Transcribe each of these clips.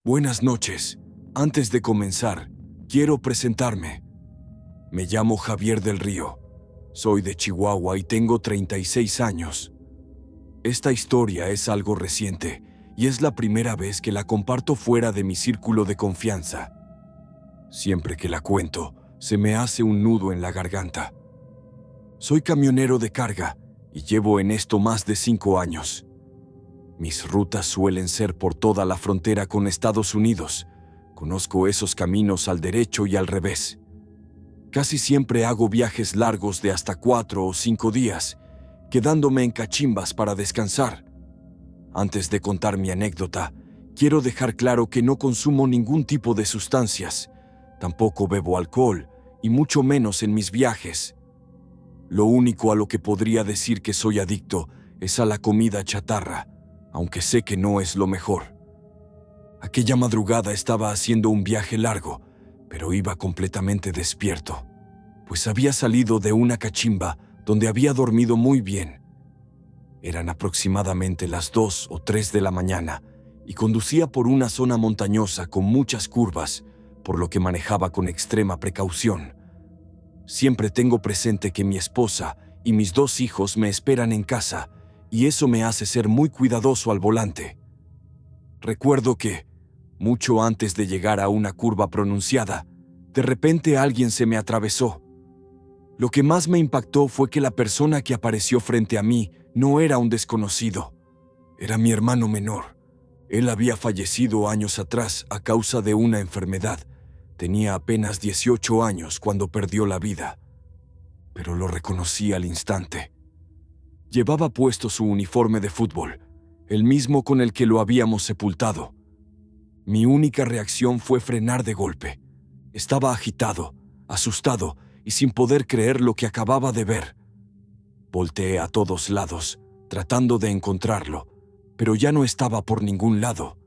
Buenas noches. Antes de comenzar, quiero presentarme. Me llamo Javier del Río. Soy de Chihuahua y tengo 36 años. Esta historia es algo reciente y es la primera vez que la comparto fuera de mi círculo de confianza. Siempre que la cuento, se me hace un nudo en la garganta. Soy camionero de carga y llevo en esto más de 5 años. Mis rutas suelen ser por toda la frontera con Estados Unidos. Conozco esos caminos al derecho y al revés. Casi siempre hago viajes largos de hasta 4 o 5 días, quedándome en cachimbas para descansar. Antes de contar mi anécdota, quiero dejar claro que no consumo ningún tipo de sustancias, tampoco bebo alcohol, y mucho menos en mis viajes. Lo único a lo que podría decir que soy adicto es a la comida chatarra, aunque sé que no es lo mejor. Aquella madrugada estaba haciendo un viaje largo, pero iba completamente despierto, pues había salido de una cachimba donde había dormido muy bien. Eran aproximadamente las 2 o 3 de la mañana y conducía por una zona montañosa con muchas curvas, por lo que manejaba con extrema precaución. Siempre tengo presente que mi esposa y mis 2 hijos me esperan en casa, y eso me hace ser muy cuidadoso al volante. Recuerdo que, mucho antes de llegar a una curva pronunciada, de repente alguien se me atravesó. Lo que más me impactó fue que la persona que apareció frente a mí no era un desconocido, era mi hermano menor. Él había fallecido años atrás a causa de una enfermedad. Tenía apenas 18 años cuando perdió la vida, pero lo reconocí al instante. Llevaba puesto su uniforme de fútbol, el mismo con el que lo habíamos sepultado. Mi única reacción fue frenar de golpe. Estaba agitado, asustado y sin poder creer lo que acababa de ver. Volteé a todos lados, tratando de encontrarlo, pero ya no estaba por ningún lado.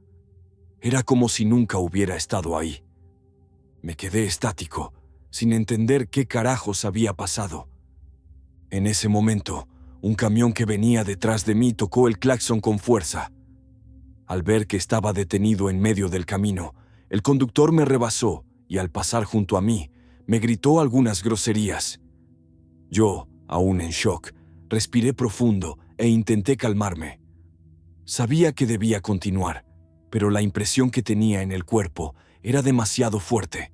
Era como si nunca hubiera estado ahí. Me quedé estático, sin entender qué carajos había pasado. En ese momento, un camión que venía detrás de mí tocó el claxon con fuerza. Al ver que estaba detenido en medio del camino, el conductor me rebasó y al pasar junto a mí, me gritó algunas groserías. Yo, aún en shock, respiré profundo e intenté calmarme. Sabía que debía continuar, pero la impresión que tenía en el cuerpo era demasiado fuerte.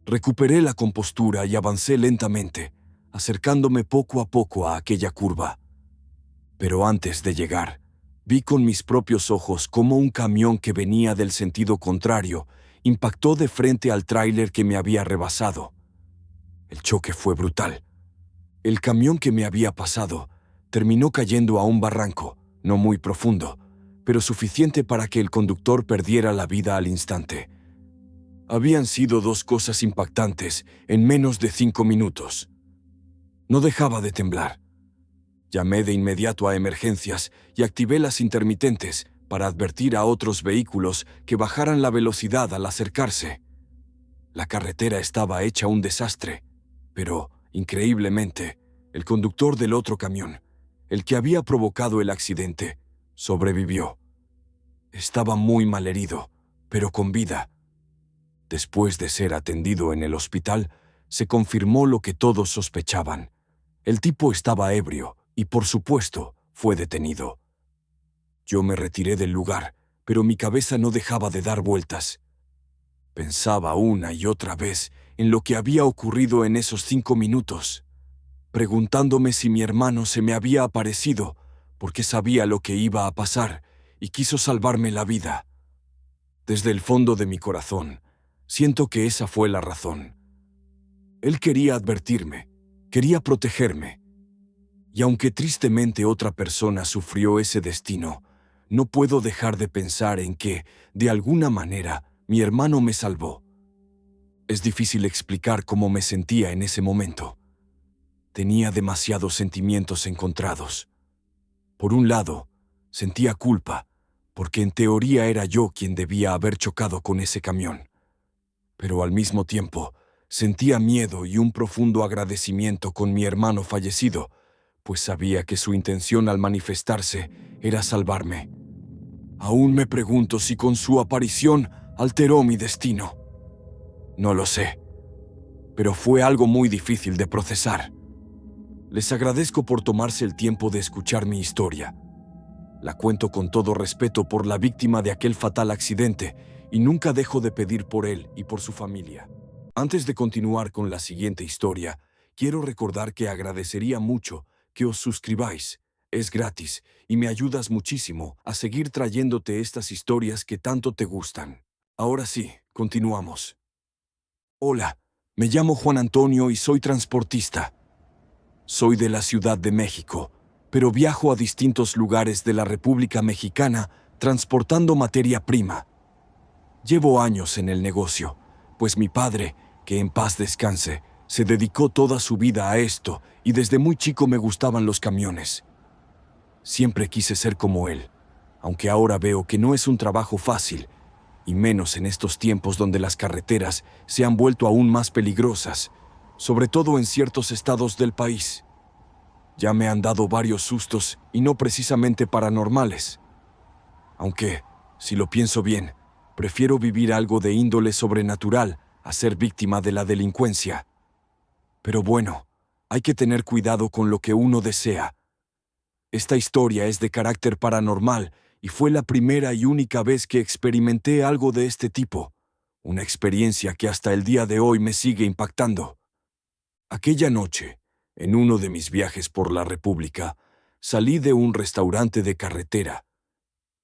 Recuperé la compostura y avancé lentamente, acercándome poco a poco a aquella curva. Pero antes de llegar, vi con mis propios ojos cómo un camión que venía del sentido contrario impactó de frente al tráiler que me había rebasado. El choque fue brutal. El camión que me había pasado terminó cayendo a un barranco, no muy profundo, pero suficiente para que el conductor perdiera la vida al instante. Habían sido 2 cosas impactantes en menos de 5 minutos. No dejaba de temblar. Llamé de inmediato a emergencias y activé las intermitentes para advertir a otros vehículos que bajaran la velocidad al acercarse. La carretera estaba hecha un desastre, pero, increíblemente, el conductor del otro camión, el que había provocado el accidente, sobrevivió. Estaba muy malherido, pero con vida. Después de ser atendido en el hospital, se confirmó lo que todos sospechaban. El tipo estaba ebrio y, por supuesto, fue detenido. Yo me retiré del lugar, pero mi cabeza no dejaba de dar vueltas. Pensaba una y otra vez en lo que había ocurrido en esos 5 minutos, preguntándome si mi hermano se me había aparecido porque sabía lo que iba a pasar y quiso salvarme la vida. Desde el fondo de mi corazón, siento que esa fue la razón. Él quería advertirme, quería protegerme. Y aunque tristemente otra persona sufrió ese destino, no puedo dejar de pensar en que, de alguna manera, mi hermano me salvó. Es difícil explicar cómo me sentía en ese momento. Tenía demasiados sentimientos encontrados. Por un lado, sentía culpa, porque en teoría era yo quien debía haber chocado con ese camión. Pero al mismo tiempo, sentía miedo y un profundo agradecimiento con mi hermano fallecido, pues sabía que su intención al manifestarse era salvarme. Aún me pregunto si con su aparición alteró mi destino. No lo sé, pero fue algo muy difícil de procesar. Les agradezco por tomarse el tiempo de escuchar mi historia. La cuento con todo respeto por la víctima de aquel fatal accidente y nunca dejo de pedir por él y por su familia. Antes de continuar con la siguiente historia, quiero recordar que agradecería mucho que os suscribáis. Es gratis y me ayudas muchísimo a seguir trayéndote estas historias que tanto te gustan. Ahora sí, continuamos. Hola, me llamo Juan Antonio y soy transportista. Soy de la Ciudad de México, pero viajo a distintos lugares de la República Mexicana transportando materia prima. Llevo años en el negocio, pues mi padre, que en paz descanse, se dedicó toda su vida a esto y desde muy chico me gustaban los camiones. Siempre quise ser como él, aunque ahora veo que no es un trabajo fácil, y menos en estos tiempos donde las carreteras se han vuelto aún más peligrosas, sobre todo en ciertos estados del país. Ya me han dado varios sustos y no precisamente paranormales. Aunque, si lo pienso bien, prefiero vivir algo de índole sobrenatural a ser víctima de la delincuencia. Pero bueno, hay que tener cuidado con lo que uno desea. Esta historia es de carácter paranormal y fue la primera y única vez que experimenté algo de este tipo, una experiencia que hasta el día de hoy me sigue impactando. Aquella noche, en uno de mis viajes por la República, salí de un restaurante de carretera.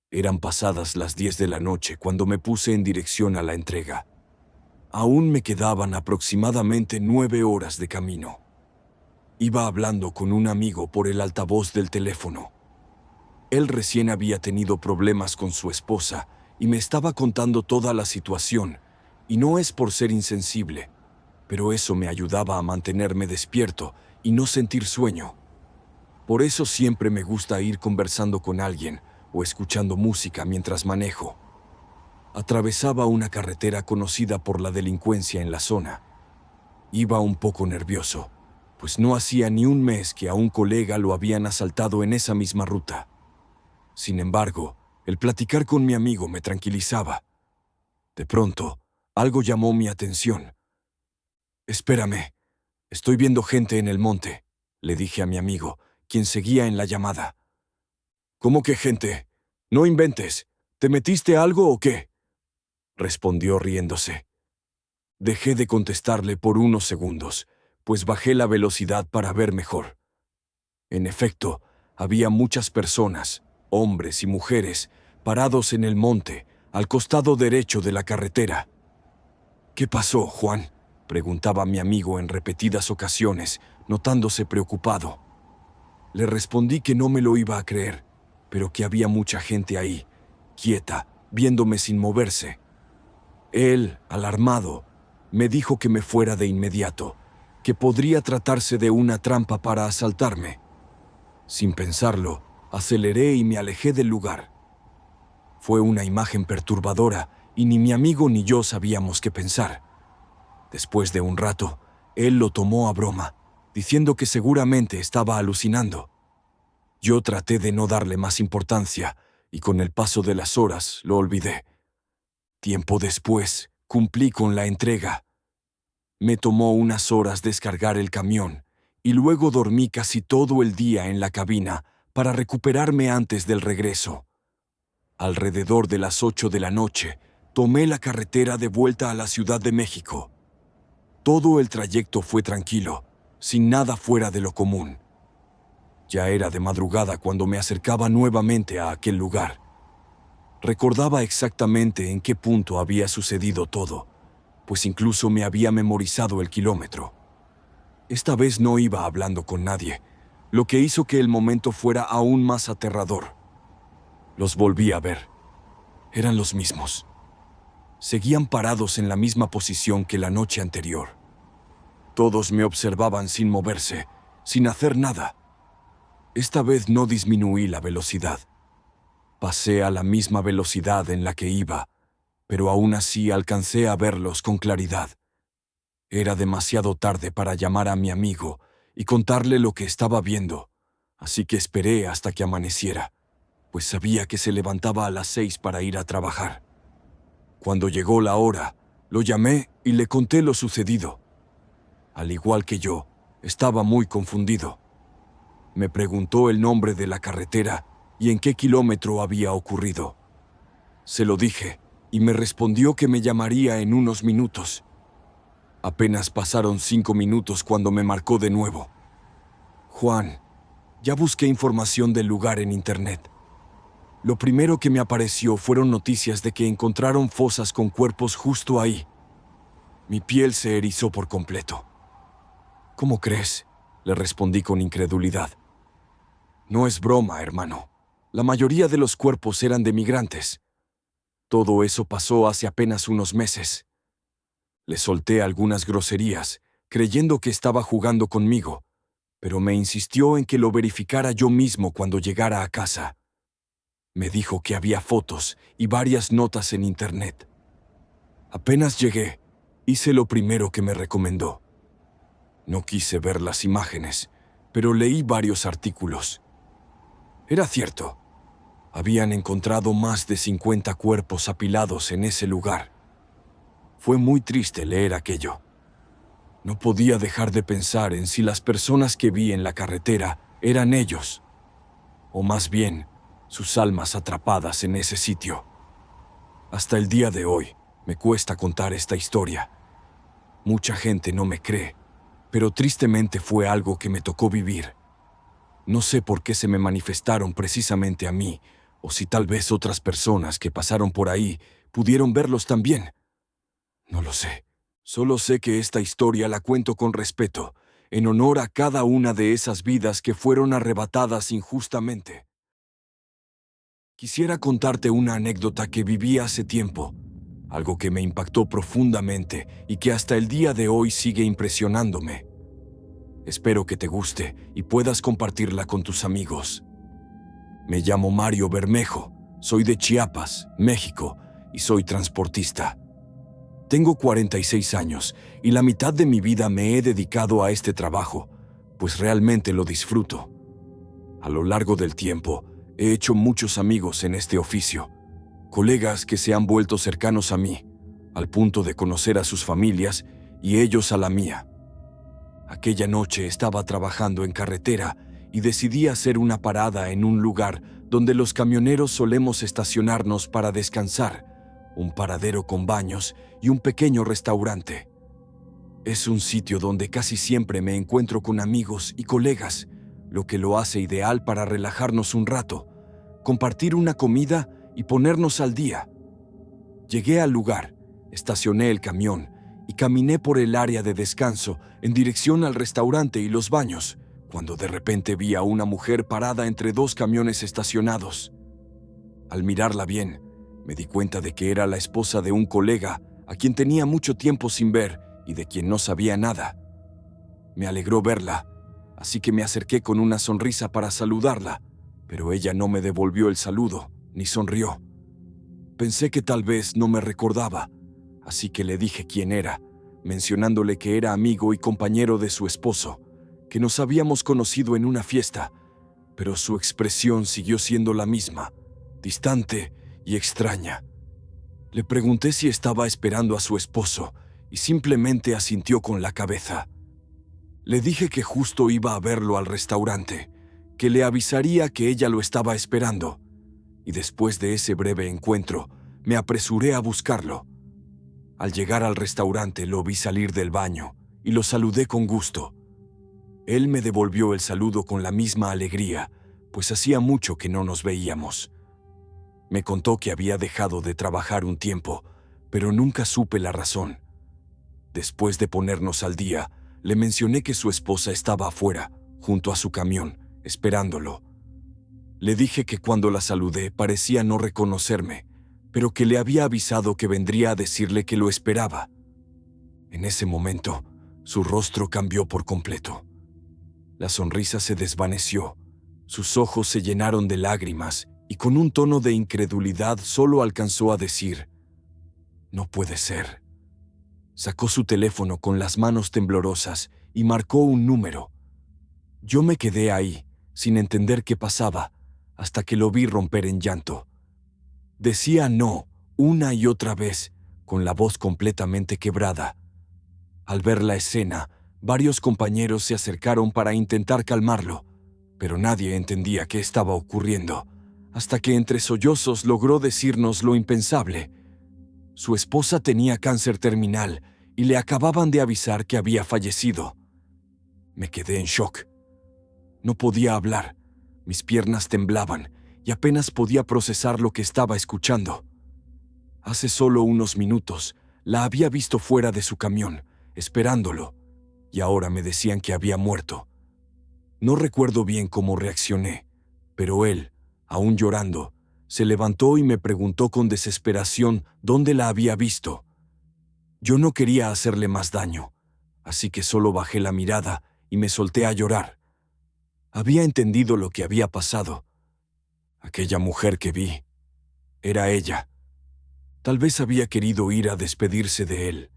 Eran pasadas las 10 de la noche cuando me puse en dirección a la entrega. Aún me quedaban aproximadamente 9 horas de camino. Iba hablando con un amigo por el altavoz del teléfono. Él recién había tenido problemas con su esposa y me estaba contando toda la situación, y no es por ser insensible, pero eso me ayudaba a mantenerme despierto y no sentir sueño. Por eso siempre me gusta ir conversando con alguien o escuchando música mientras manejo. Atravesaba una carretera conocida por la delincuencia en la zona. Iba un poco nervioso, pues no hacía ni un mes que a un colega lo habían asaltado en esa misma ruta. Sin embargo, el platicar con mi amigo me tranquilizaba. De pronto, algo llamó mi atención. «Espérame, estoy viendo gente en el monte», le dije a mi amigo, quien seguía en la llamada. «¿Cómo que gente? No inventes. ¿Te metiste algo o qué?», respondió riéndose. Dejé de contestarle por unos segundos, pues bajé la velocidad para ver mejor. En efecto, había muchas personas, hombres y mujeres, parados en el monte, al costado derecho de la carretera. «¿Qué pasó, Juan?», preguntaba mi amigo en repetidas ocasiones, notándose preocupado. Le respondí que no me lo iba a creer, pero que había mucha gente ahí, quieta, viéndome sin moverse. Él, alarmado, me dijo que me fuera de inmediato, que podría tratarse de una trampa para asaltarme. Sin pensarlo, aceleré y me alejé del lugar. Fue una imagen perturbadora y ni mi amigo ni yo sabíamos qué pensar. Después de un rato, él lo tomó a broma, diciendo que seguramente estaba alucinando. Yo traté de no darle más importancia y con el paso de las horas lo olvidé. Tiempo después, cumplí con la entrega. Me tomó unas horas descargar el camión y luego dormí casi todo el día en la cabina para recuperarme antes del regreso. Alrededor de las 8 de la noche, tomé la carretera de vuelta a la Ciudad de México. Todo el trayecto fue tranquilo, sin nada fuera de lo común. Ya era de madrugada cuando me acercaba nuevamente a aquel lugar. Recordaba exactamente en qué punto había sucedido todo, pues incluso me había memorizado el kilómetro. Esta vez no iba hablando con nadie, lo que hizo que el momento fuera aún más aterrador. Los volví a ver. Eran los mismos. Seguían parados en la misma posición que la noche anterior. Todos me observaban sin moverse, sin hacer nada. Esta vez no disminuí la velocidad. Pasé a la misma velocidad en la que iba, pero aún así alcancé a verlos con claridad. Era demasiado tarde para llamar a mi amigo y contarle lo que estaba viendo, así que esperé hasta que amaneciera. pues sabía que se levantaba a las 6 para ir a trabajar. Cuando llegó la hora, lo llamé y le conté lo sucedido. Al igual que yo, estaba muy confundido. Me preguntó el nombre de la carretera y en qué kilómetro había ocurrido. Se lo dije y me respondió que me llamaría en unos minutos. Apenas pasaron 5 minutos cuando me marcó de nuevo. Juan, ya busqué información del lugar en internet. Lo primero que me apareció fueron noticias de que encontraron fosas con cuerpos justo ahí. Mi piel se erizó por completo. ¿Cómo crees?, le respondí con incredulidad. No es broma, hermano. La mayoría de los cuerpos eran de migrantes. Todo eso pasó hace apenas unos meses. Le solté algunas groserías, creyendo que estaba jugando conmigo, pero me insistió en que lo verificara yo mismo cuando llegara a casa. Me dijo que había fotos y varias notas en internet. Apenas llegué, hice lo primero que me recomendó. No quise ver las imágenes, pero leí varios artículos. Era cierto. Habían encontrado más de 50 cuerpos apilados en ese lugar. Fue muy triste leer aquello. No podía dejar de pensar en si las personas que vi en la carretera eran ellos, o más bien, sus almas atrapadas en ese sitio. Hasta el día de hoy, me cuesta contar esta historia. Mucha gente no me cree, pero tristemente fue algo que me tocó vivir. No sé por qué se me manifestaron precisamente a mí, o si tal vez otras personas que pasaron por ahí pudieron verlos también. No lo sé. Solo sé que esta historia la cuento con respeto, en honor a cada una de esas vidas que fueron arrebatadas injustamente. Quisiera contarte una anécdota que viví hace tiempo, algo que me impactó profundamente y que hasta el día de hoy sigue impresionándome. Espero que te guste y puedas compartirla con tus amigos. Me llamo Mario Bermejo, soy de Chiapas, México, y soy transportista. Tengo 46 años y la mitad de mi vida me he dedicado a este trabajo, pues realmente lo disfruto. A lo largo del tiempo, he hecho muchos amigos en este oficio, colegas que se han vuelto cercanos a mí, al punto de conocer a sus familias y ellos a la mía. Aquella noche estaba trabajando en carretera y decidí hacer una parada en un lugar donde los camioneros solemos estacionarnos para descansar, un paradero con baños y un pequeño restaurante. Es un sitio donde casi siempre me encuentro con amigos y colegas, lo que lo hace ideal para relajarnos un rato, compartir una comida y ponernos al día. Llegué al lugar, estacioné el camión y caminé por el área de descanso en dirección al restaurante y los baños, cuando de repente vi a una mujer parada entre dos camiones estacionados. Al mirarla bien, me di cuenta de que era la esposa de un colega a quien tenía mucho tiempo sin ver y de quien no sabía nada. Me alegró verla, así que me acerqué con una sonrisa para saludarla, pero ella no me devolvió el saludo, ni sonrió. Pensé que tal vez no me recordaba, así que le dije quién era, mencionándole que era amigo y compañero de su esposo, que nos habíamos conocido en una fiesta, pero su expresión siguió siendo la misma, distante y extraña. Le pregunté si estaba esperando a su esposo y simplemente asintió con la cabeza. Le dije que justo iba a verlo al restaurante, que le avisaría que ella lo estaba esperando, y después de ese breve encuentro, me apresuré a buscarlo. Al llegar al restaurante lo vi salir del baño y lo saludé con gusto. Él me devolvió el saludo con la misma alegría, pues hacía mucho que no nos veíamos. Me contó que había dejado de trabajar un tiempo, pero nunca supe la razón. Después de ponernos al día, le mencioné que su esposa estaba afuera, junto a su camión, esperándolo. Le dije que cuando la saludé parecía no reconocerme, pero que le había avisado que vendría a decirle que lo esperaba. En ese momento, su rostro cambió por completo. La sonrisa se desvaneció, sus ojos se llenaron de lágrimas y con un tono de incredulidad solo alcanzó a decir: «No puede ser». Sacó su teléfono con las manos temblorosas y marcó un número. Yo me quedé ahí, sin entender qué pasaba, hasta que lo vi romper en llanto. Decía no, una y otra vez, con la voz completamente quebrada. Al ver la escena, varios compañeros se acercaron para intentar calmarlo, pero nadie entendía qué estaba ocurriendo, hasta que entre sollozos logró decirnos lo impensable. Su esposa tenía cáncer terminal y le acababan de avisar que había fallecido. Me quedé en shock. No podía hablar, mis piernas temblaban y apenas podía procesar lo que estaba escuchando. Hace solo unos minutos la había visto fuera de su camión, esperándolo, y ahora me decían que había muerto. No recuerdo bien cómo reaccioné, pero él, aún llorando, se levantó y me preguntó con desesperación dónde la había visto. Yo no quería hacerle más daño, así que solo bajé la mirada y me solté a llorar. Había entendido lo que había pasado. Aquella mujer que vi, era ella. Tal vez había querido ir a despedirse de él.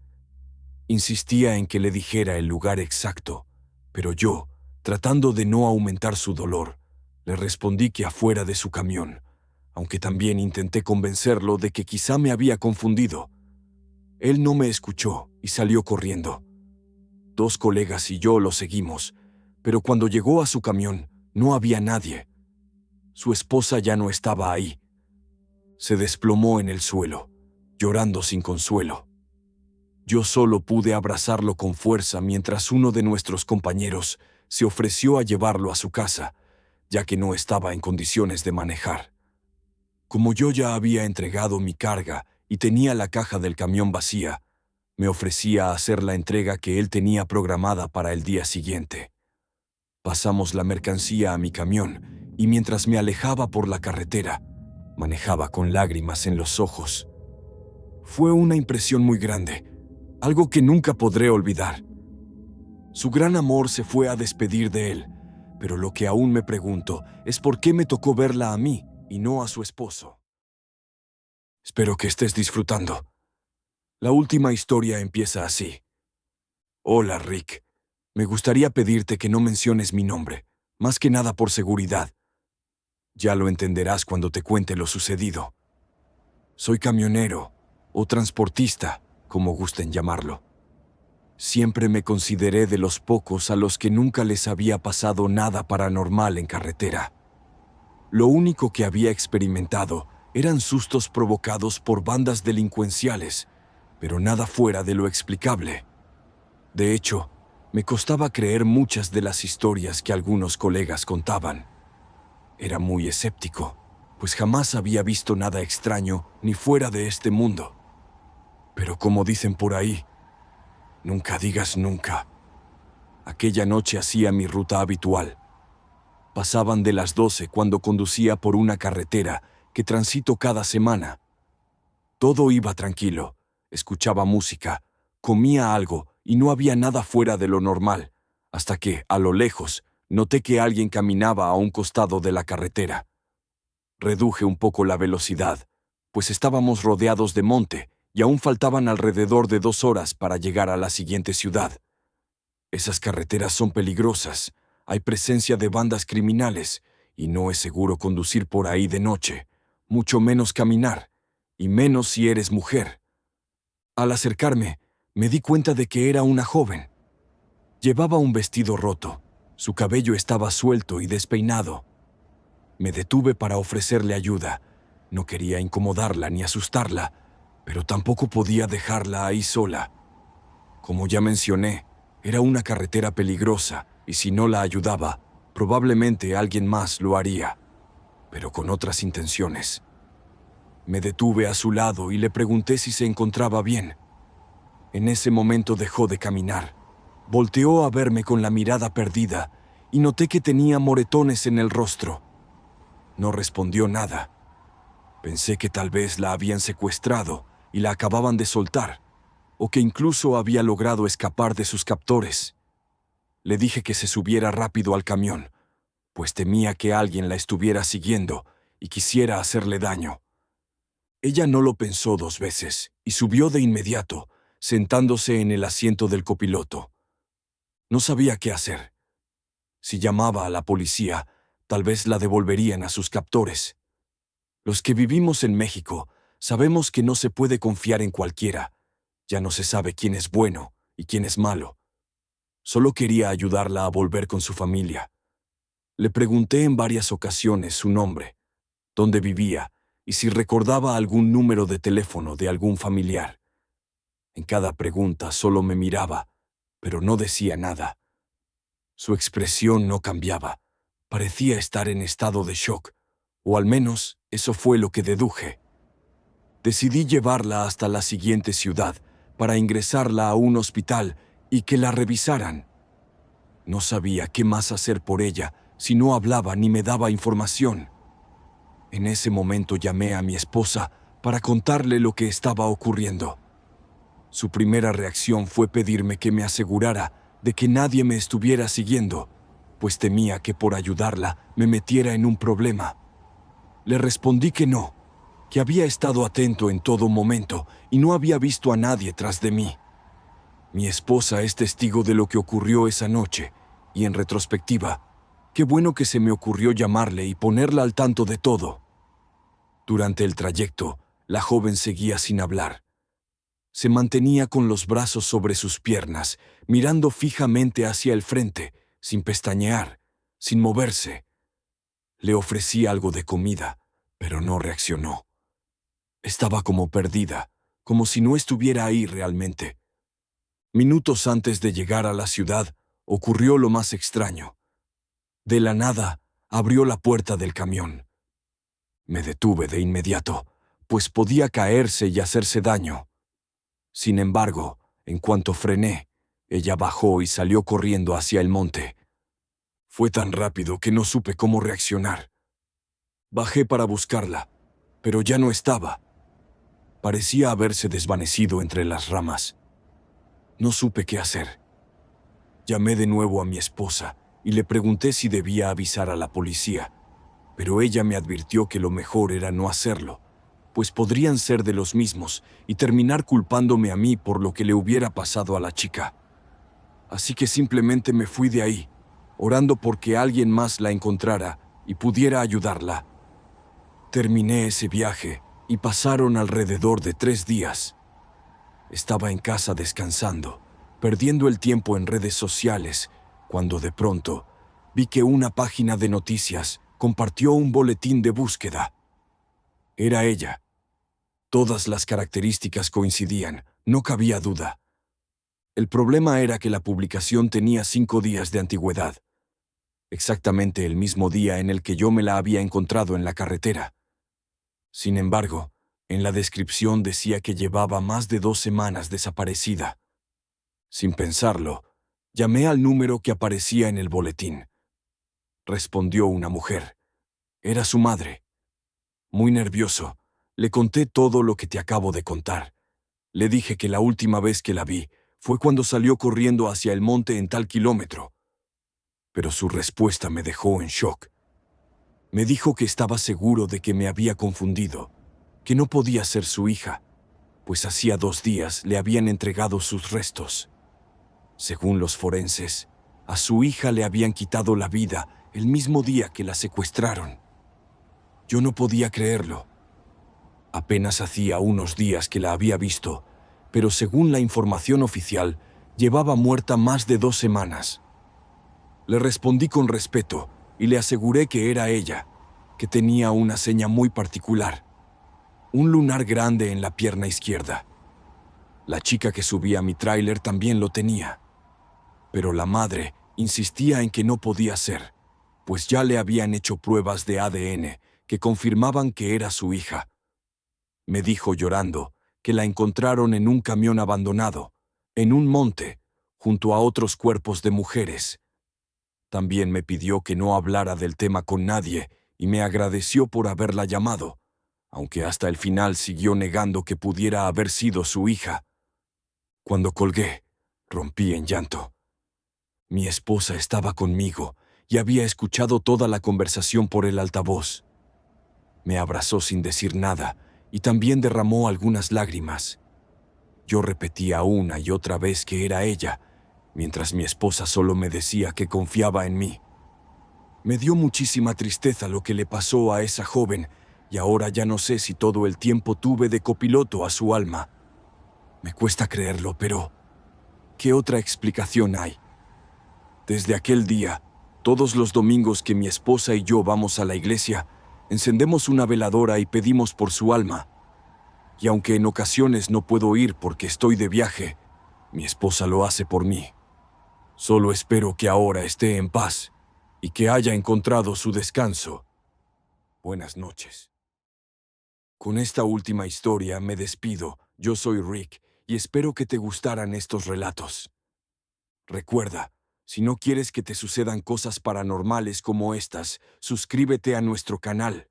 Insistía en que le dijera el lugar exacto, pero yo, tratando de no aumentar su dolor, le respondí que afuera de su camión, aunque también intenté convencerlo de que quizá me había confundido. Él no me escuchó y salió corriendo. 2 colegas y yo lo seguimos, pero cuando llegó a su camión no había nadie. Su esposa ya no estaba ahí. Se desplomó en el suelo, llorando sin consuelo. Yo solo pude abrazarlo con fuerza mientras uno de nuestros compañeros se ofreció a llevarlo a su casa, ya que no estaba en condiciones de manejar. Como yo ya había entregado mi carga y tenía la caja del camión vacía, me ofrecía a hacer la entrega que él tenía programada para el día siguiente. Pasamos la mercancía a mi camión y mientras me alejaba por la carretera, manejaba con lágrimas en los ojos. Fue una impresión muy grande, algo que nunca podré olvidar. Su gran amor se fue a despedir de él, pero lo que aún me pregunto es por qué me tocó verla a mí y no a su esposo. Espero que estés disfrutando. La última historia empieza así. Hola, Rick. Me gustaría pedirte que no menciones mi nombre, más que nada por seguridad. Ya lo entenderás cuando te cuente lo sucedido. Soy camionero, o transportista, como gusten llamarlo. Siempre me consideré de los pocos a los que nunca les había pasado nada paranormal en carretera. Lo único que había experimentado eran sustos provocados por bandas delincuenciales, pero nada fuera de lo explicable. De hecho, me costaba creer muchas de las historias que algunos colegas contaban. Era muy escéptico, pues jamás había visto nada extraño ni fuera de este mundo. Pero como dicen por ahí, nunca digas nunca. Aquella noche hacía mi ruta habitual. Pasaban de las 12 cuando conducía por una carretera que transito cada semana. Todo iba tranquilo, escuchaba música, comía algo y no había nada fuera de lo normal, hasta que, a lo lejos, noté que alguien caminaba a un costado de la carretera. Reduje un poco la velocidad, pues estábamos rodeados de monte y aún faltaban alrededor de 2 horas para llegar a la siguiente ciudad. Esas carreteras son peligrosas, hay presencia de bandas criminales y no es seguro conducir por ahí de noche, mucho menos caminar, y menos si eres mujer. Al acercarme, me di cuenta de que era una joven. Llevaba un vestido roto, su cabello estaba suelto y despeinado. Me detuve para ofrecerle ayuda. No quería incomodarla ni asustarla, pero tampoco podía dejarla ahí sola. Como ya mencioné, era una carretera peligrosa y si no la ayudaba, probablemente alguien más lo haría, pero con otras intenciones. Me detuve a su lado y le pregunté si se encontraba bien. En ese momento dejó de caminar. Volteó a verme con la mirada perdida y noté que tenía moretones en el rostro. No respondió nada. Pensé que tal vez la habían secuestrado y la acababan de soltar, o que incluso había logrado escapar de sus captores. Le dije que se subiera rápido al camión, pues temía que alguien la estuviera siguiendo y quisiera hacerle daño. Ella no lo pensó 2 veces y subió de inmediato, sentándose en el asiento del copiloto. No sabía qué hacer. Si llamaba a la policía, tal vez la devolverían a sus captores. Los que vivimos en México sabemos que no se puede confiar en cualquiera. Ya no se sabe quién es bueno y quién es malo. Solo quería ayudarla a volver con su familia. Le pregunté en varias ocasiones su nombre, dónde vivía y si recordaba algún número de teléfono de algún familiar. En cada pregunta solo me miraba, pero no decía nada. Su expresión no cambiaba. Parecía estar en estado de shock, o al menos eso fue lo que deduje. Decidí llevarla hasta la siguiente ciudad para ingresarla a un hospital y que la revisaran. No sabía qué más hacer por ella si no hablaba ni me daba información. En ese momento llamé a mi esposa para contarle lo que estaba ocurriendo. Su primera reacción fue pedirme que me asegurara de que nadie me estuviera siguiendo, pues temía que por ayudarla me metiera en un problema. Le respondí que no, que había estado atento en todo momento y no había visto a nadie tras de mí. Mi esposa es testigo de lo que ocurrió esa noche, y en retrospectiva, qué bueno que se me ocurrió llamarle y ponerla al tanto de todo. Durante el trayecto, la joven seguía sin hablar. Se mantenía con los brazos sobre sus piernas, mirando fijamente hacia el frente, sin pestañear, sin moverse. Le ofrecí algo de comida, pero no reaccionó. Estaba como perdida, como si no estuviera ahí realmente. Minutos antes de llegar a la ciudad, ocurrió lo más extraño. De la nada, abrió la puerta del camión. Me detuve de inmediato, pues podía caerse y hacerse daño. Sin embargo, en cuanto frené, ella bajó y salió corriendo hacia el monte. Fue tan rápido que no supe cómo reaccionar. Bajé para buscarla, pero ya no estaba. Parecía haberse desvanecido entre las ramas. No supe qué hacer. Llamé de nuevo a mi esposa y le pregunté si debía avisar a la policía, pero ella me advirtió que lo mejor era no hacerlo, pues podrían ser de los mismos y terminar culpándome a mí por lo que le hubiera pasado a la chica. Así que simplemente me fui de ahí, orando porque alguien más la encontrara y pudiera ayudarla. Terminé ese viaje y pasaron alrededor de 3 días. Estaba en casa descansando, perdiendo el tiempo en redes sociales, cuando de pronto vi que una página de noticias compartió un boletín de búsqueda. Era ella. Todas las características coincidían, no cabía duda. El problema era que la publicación tenía 5 días de antigüedad, exactamente el mismo día en el que yo me la había encontrado en la carretera. Sin embargo, en la descripción decía que llevaba más de 2 semanas desaparecida. Sin pensarlo, llamé al número que aparecía en el boletín. Respondió una mujer. Era su madre. Muy nervioso, le conté todo lo que te acabo de contar. Le dije que la última vez que la vi fue cuando salió corriendo hacia el monte en tal kilómetro. Pero su respuesta me dejó en shock. Me dijo que estaba seguro de que me había confundido, que no podía ser su hija, pues hacía 2 días le habían entregado sus restos. Según los forenses, a su hija le habían quitado la vida el mismo día que la secuestraron. Yo no podía creerlo. Apenas hacía unos días que la había visto, pero según la información oficial, llevaba muerta más de 2 semanas. Le respondí con respeto y le aseguré que era ella, que tenía una seña muy particular, un lunar grande en la pierna izquierda. La chica que subía a mi tráiler también lo tenía, pero la madre insistía en que no podía ser, pues ya le habían hecho pruebas de ADN que confirmaban que era su hija. Me dijo llorando que la encontraron en un camión abandonado, en un monte, junto a otros cuerpos de mujeres. También me pidió que no hablara del tema con nadie y me agradeció por haberla llamado, aunque hasta el final siguió negando que pudiera haber sido su hija. Cuando colgué, rompí en llanto. Mi esposa estaba conmigo y había escuchado toda la conversación por el altavoz. Me abrazó sin decir nada y también derramó algunas lágrimas. Yo repetía una y otra vez que era ella, mientras mi esposa solo me decía que confiaba en mí. Me dio muchísima tristeza lo que le pasó a esa joven, y ahora ya no sé si todo el tiempo tuve de copiloto a su alma. Me cuesta creerlo, pero ¿qué otra explicación hay? Desde aquel día, todos los domingos que mi esposa y yo vamos a la iglesia, encendemos una veladora y pedimos por su alma. Y aunque en ocasiones no puedo ir porque estoy de viaje, mi esposa lo hace por mí. Solo espero que ahora esté en paz y que haya encontrado su descanso. Buenas noches. Con esta última historia me despido. Yo soy Rick y espero que te gustaran estos relatos. Recuerda, si no quieres que te sucedan cosas paranormales como estas, suscríbete a nuestro canal.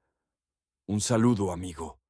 Un saludo, amigo.